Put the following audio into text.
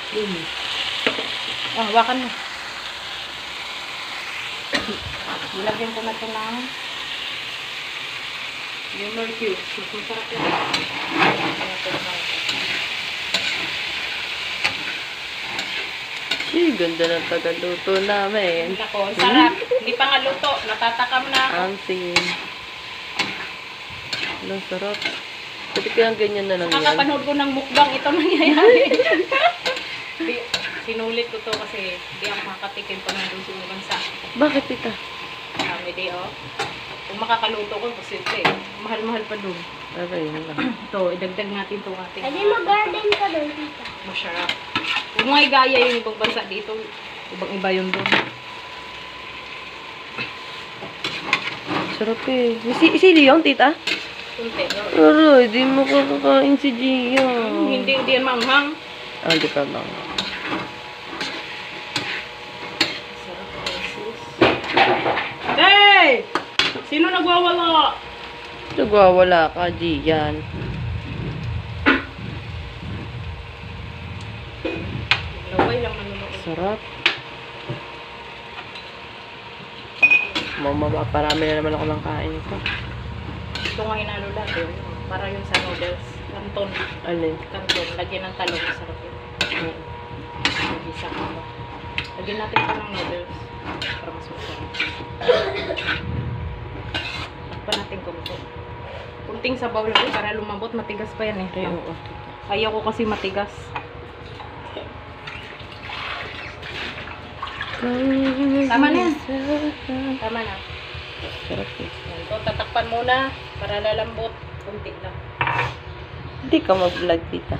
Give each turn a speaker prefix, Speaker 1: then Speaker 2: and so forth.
Speaker 1: Oh, hawakan mo. Nilagyan ko na ito ng yung mercury. Mas masarap yan.
Speaker 2: Ganda ng tagaluto namin.
Speaker 1: Nako, sarap. Hindi pa nga luto. Natatakam na ako.
Speaker 2: Amsin. Ang sarap. Pwede kayang ganyan na lang yan.
Speaker 1: Kakapanood ko ng mukbang. Ito nangyayari. Sinulit ko to kasi hindi ako makatikim pa nandun sa ibang bansa.
Speaker 2: Bakit, tita?
Speaker 1: May day off. Kung makakaluto ko, posible. Mahal-mahal pa dun.
Speaker 2: Okay, yun lang.
Speaker 1: Ito, idagdag natin itong ating
Speaker 3: Pwede mag-garden ka doon, tita.
Speaker 1: masarap. Huwag mga igaya yung ibang bansa dito. Ibang-iba yun dun.
Speaker 2: Sarap eh. Sili yun, tita?
Speaker 1: Kunti.
Speaker 2: Aray, di mo kakakain si Gia.
Speaker 1: Hindi yan manghang.
Speaker 2: Ah, di ka lang.
Speaker 1: Sarap Jesus. Hey! Sino nagwawala?
Speaker 2: Nagwawala ka, Gian.
Speaker 1: Laway lang manunood.
Speaker 2: Sarap. Mama, parami na naman ako ng kain ito.
Speaker 1: Ito nga hinalo natin. Para yun sa noodles. Kanton.
Speaker 2: Alin?
Speaker 1: Kanton. Lagyan ng talong. Sarap yun. Mag-isa ka ba? Lagyan natin ito ng noodles. Para mas masarap. Pa natin kunti. Kunting sabaw lang para lumambot. Matigas pa yan eh.
Speaker 2: Ay, oo.
Speaker 1: Ayaw ko kasi matigas. Tama na yan. Tama na.
Speaker 2: Sarap eh.
Speaker 1: Yan. Ito, tatakpan muna para lalambot. Kunti lang.
Speaker 2: Hindi ka mag-vlog, tita.